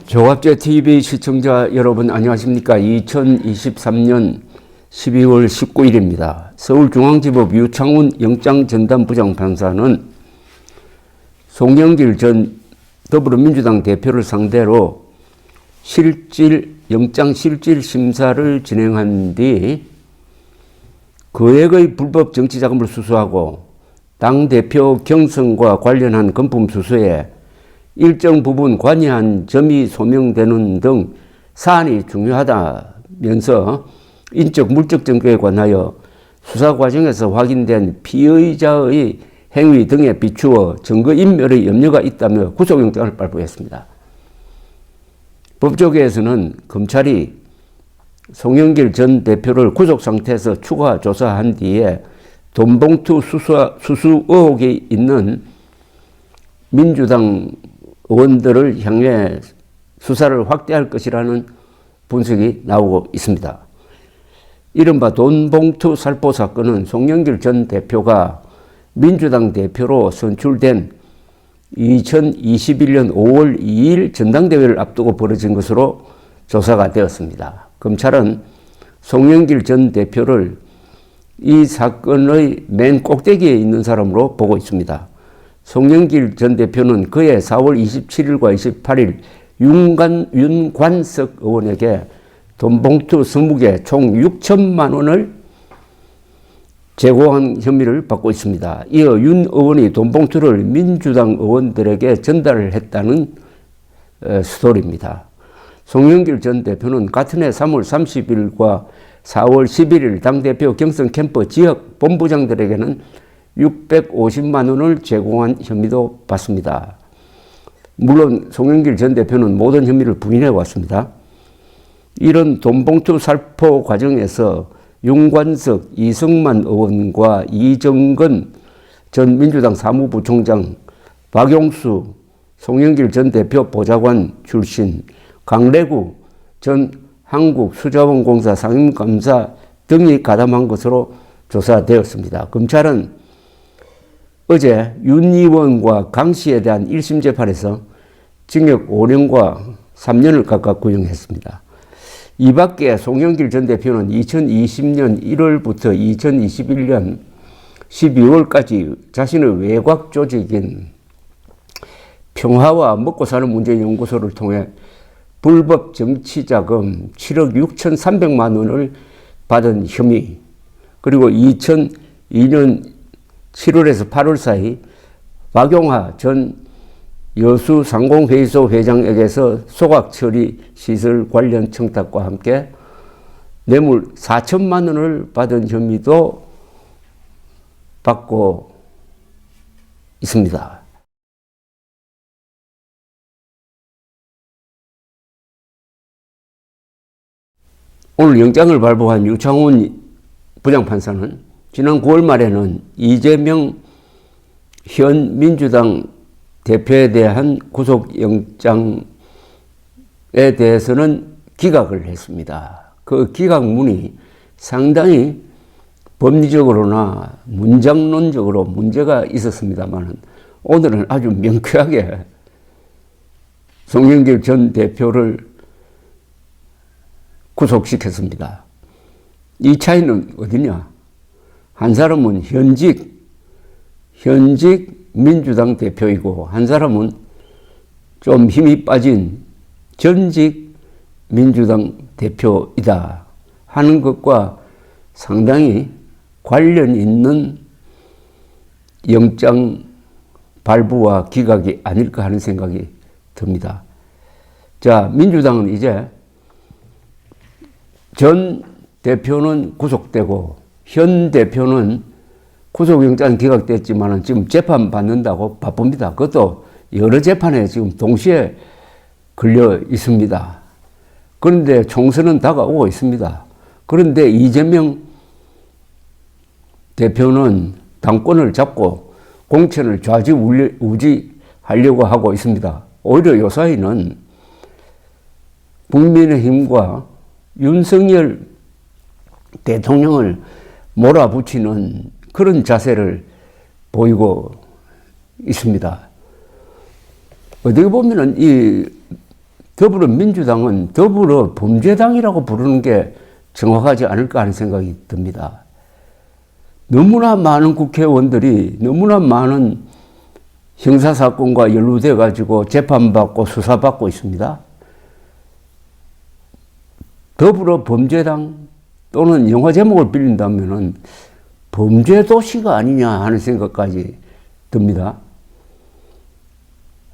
조갑제 TV 시청자 여러분 안녕하십니까? 2023년 12월 19일입니다. 서울중앙지법 유창훈 영장전담부장판사는 송영길 전 더불어민주당 대표를 상대로 영장실질 심사를 진행한 뒤 거액의 불법 정치자금을 수수하고 당대표 경선과 관련한 금품 수수에 일정 부분 관여한 점이 소명되는 등 사안이 중요하다면서 인적 물적 증거에 관하여 수사 과정에서 확인된 피의자의 행위 등에 비추어 증거인멸의 염려가 있다며 구속영장을 발부했습니다. 법조계에서는 검찰이 송영길 전 대표를 구속 상태에서 추가 조사한 뒤에 돈봉투 수수 의혹이 있는 민주당 의원들을 향해 수사를 확대할 것이라는 분석이 나오고 있습니다. 이른바 돈봉투 살포 사건은 송영길 전 대표가 민주당 대표로 선출된 2021년 5월 2일 전당대회를 앞두고 벌어진 것으로 조사가 되었습니다. 검찰은 송영길 전 대표를 이 사건의 맨 꼭대기에 있는 사람으로 보고 있습니다. 송영길 전 대표는 그해 4월 27일과 28일 윤관석 의원에게 돈봉투 20개 총 6천만 원을 제공한 혐의를 받고 있습니다. 이어 윤 의원이 돈봉투를 민주당 의원들에게 전달을 했다는 스토리입니다. 송영길 전 대표는 같은 해 3월 30일과 4월 11일 당대표 경선 캠프 지역 본부장들에게는 650만 원을 제공한 혐의도 받습니다. 물론 송영길 전 대표는 모든 혐의를 부인해 왔습니다. 이런 돈봉투 살포 과정에서 윤관석, 이승만 의원과 이정건 전 민주당 사무부총장, 박용수, 송영길 전 대표 보좌관 출신, 강래구 전 한국수자원공사 상임감사 등이 가담한 것으로 조사되었습니다. 검찰은 어제 윤 의원과 강 씨에 대한 1심 재판에서 징역 5년과 3년을 각각 구형했습니다. 이 밖에 송영길 전 대표는 2020년 1월부터 2021년 12월까지 자신의 외곽 조직인 평화와 먹고 사는 문제 연구소를 통해 불법 정치자금 7억 6,300만 원을 받은 혐의, 그리고 2002년 7월에서 8월 사이 박용하 전 여수상공회의소 회장에게서 소각처리 시설 관련 청탁과 함께 뇌물 4천만 원을 받은 혐의도 받고 있습니다. 오늘 영장을 발부한 유창훈 부장판사는 지난 9월 말에는 이재명 현 민주당 대표에 대한 구속영장에 대해서는 기각을 했습니다. 그 기각문이 상당히 법리적으로나 문장론적으로 문제가 있었습니다만 오늘은 아주 명쾌하게 송영길 전 대표를 구속시켰습니다. 이 차이는 어디냐? 한 사람은 현직 민주당 대표이고 한 사람은 좀 힘이 빠진 전직 민주당 대표이다 하는 것과 상당히 관련 있는 영장 발부와 기각이 아닐까 하는 생각이 듭니다. 자, 민주당은 이제 전 대표는 구속되고 현 대표는 구속영장 기각됐지만 지금 재판 받는다고 바쁩니다. 그것도 여러 재판에 지금 동시에 걸려 있습니다. 그런데 총선은 다가오고 있습니다. 그런데 이재명 대표는 당권을 잡고 공천을 좌지우지하려고 하고 있습니다. 오히려 요 사이는 국민의힘과 윤석열 대통령을 몰아붙이는 그런 자세를 보이고 있습니다. 어떻게 보면은 이 더불어민주당은 더불어범죄당이라고 부르는 게 정확하지 않을까 하는 생각이 듭니다. 너무나 많은 국회의원들이 너무나 많은 형사사건과 연루돼 가지고 재판받고 수사받고 있습니다. 더불어범죄당 또는 영화 제목을 빌린다면은 범죄도시가 아니냐 하는 생각까지 듭니다.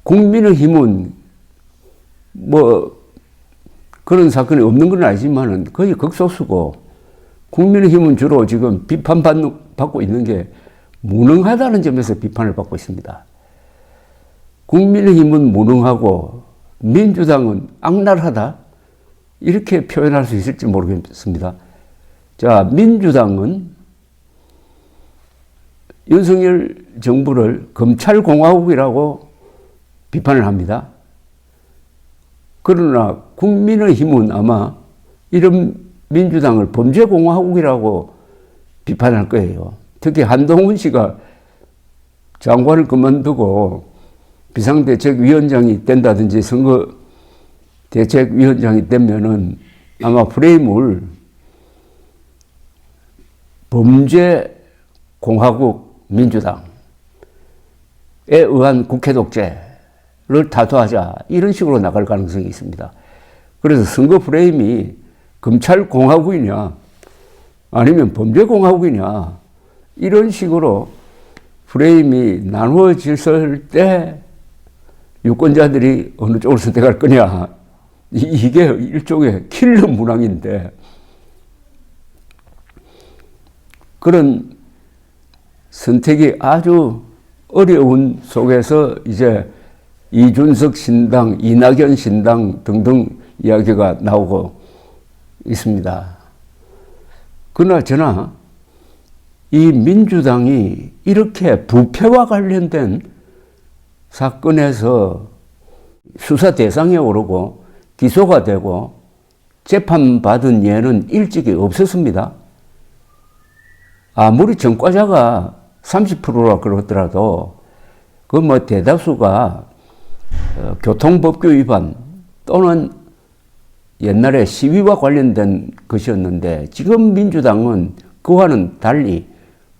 국민의힘은 뭐 그런 사건이 없는 건 아니지만은 거의 극소수고, 국민의힘은 주로 지금 비판받고 있는 게 무능하다는 점에서 비판을 받고 있습니다. 국민의힘은 무능하고 민주당은 악랄하다, 이렇게 표현할 수 있을지 모르겠습니다. 자, 민주당은 윤석열 정부를 검찰공화국이라고 비판을 합니다. 그러나 국민의힘은 아마 이런 민주당을 범죄공화국이라고 비판할 거예요. 특히 한동훈 씨가 장관을 그만두고 비상대책위원장이 된다든지 선거대책위원장이 되면은 아마 프레임을 범죄공화국 민주당에 의한 국회 독재를 타도하자, 이런 식으로 나갈 가능성이 있습니다. 그래서 선거 프레임이 검찰공화국이냐 아니면 범죄공화국이냐, 이런 식으로 프레임이 나누어졌을 때 유권자들이 어느 쪽을 선택할 거냐, 이게 일종의 킬러 문항인데, 그런 선택이 아주 어려운 속에서 이제 이준석 신당, 이낙연 신당 등등 이야기가 나오고 있습니다. 그나저나 이 민주당이 이렇게 부패와 관련된 사건에서 수사 대상에 오르고 기소가 되고 재판받은 예는 일찍이 없었습니다. 아무리 전과자가 30%라 그러더라도 그 뭐 대다수가 교통법규 위반 또는 옛날에 시위와 관련된 것이었는데, 지금 민주당은 그와는 달리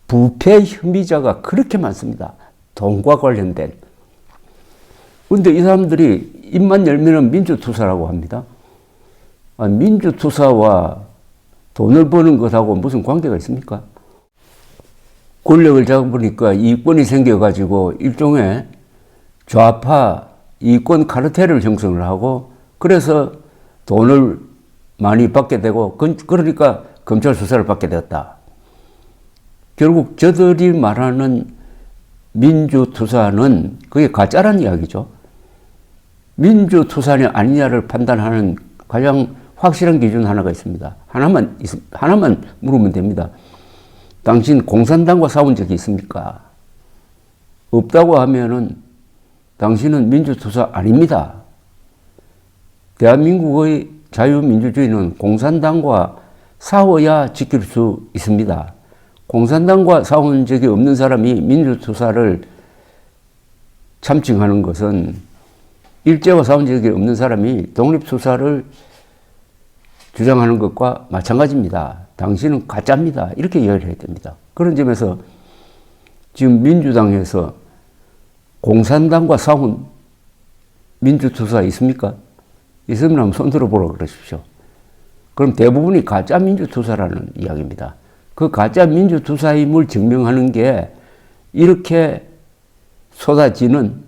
부패 혐의자가 그렇게 많습니다. 돈과 관련된. 그런데 이 사람들이 입만 열면 민주투사라고 합니다. 민주투사와 돈을 버는 것하고 무슨 관계가 있습니까? 권력을 잡으니까 이권이 생겨가지고 일종의 좌파 이권 카르텔을 형성을 하고, 그래서 돈을 많이 받게 되고, 그러니까 검찰 수사를 받게 되었다. 결국 저들이 말하는 민주투사는 그게 가짜란 이야기죠. 민주투사냐 아니냐를 판단하는 가장 확실한 기준 하나가 있습니다. 하나만 물으면 됩니다. 당신 공산당과 싸운 적이 있습니까? 없다고 하면은 당신은 민주투사 아닙니다. 대한민국의 자유민주주의는 공산당과 싸워야 지킬 수 있습니다. 공산당과 싸운 적이 없는 사람이 민주투사를 참칭하는 것은 일제와 싸운 적이 없는 사람이 독립투사를 주장하는 것과 마찬가지입니다. 당신은 가짜입니다. 이렇게 이야기를 해야 됩니다. 그런 점에서 지금 민주당에서 공산당과 싸운 민주투사 있습니까? 있으면 한번 손 들어보라고 그러십시오. 그럼 대부분이 가짜 민주투사라는 이야기입니다. 그 가짜 민주투사임을 증명하는 게 이렇게 쏟아지는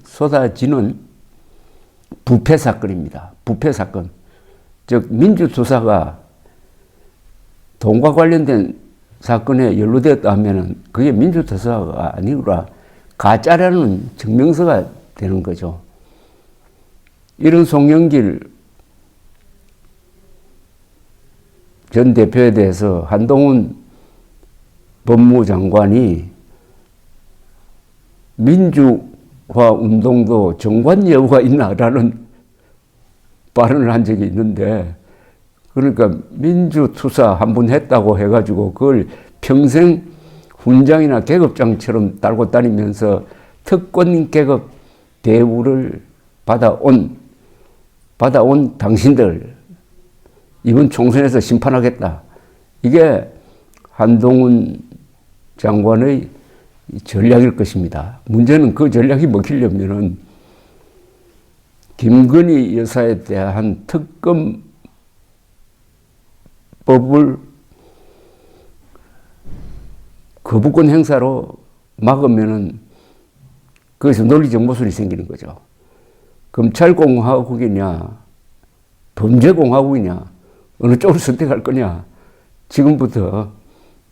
부패 사건입니다. 부패 사건. 즉 민주투사가 돈과 관련된 사건에 연루되었다 하면은 그게 민주투사가 아니라 가짜라는 증명서가 되는 거죠. 이런 송영길 전 대표에 대해서 한동훈 법무장관이 민주화 운동도 정관 여부가 있나라는 발언을 한 적이 있는데, 그러니까 민주투사 한 번 했다고 해가지고 그걸 평생 훈장이나 계급장처럼 달고 다니면서 특권 계급 대우를 받아온 받아온 당신들 이번 총선에서 심판하겠다. 이게 한동훈 장관의 전략일 것입니다. 문제는 그 전략이 먹히려면은 김건희 여사에 대한 특검법을 거부권 행사로 막으면은 거기서 논리적 모순이 생기는 거죠. 검찰공화국이냐, 범죄공화국이냐, 어느 쪽을 선택할 거냐, 지금부터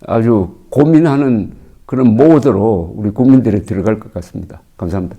아주 고민하는 그런 모드로 우리 국민들이 들어갈 것 같습니다. 감사합니다.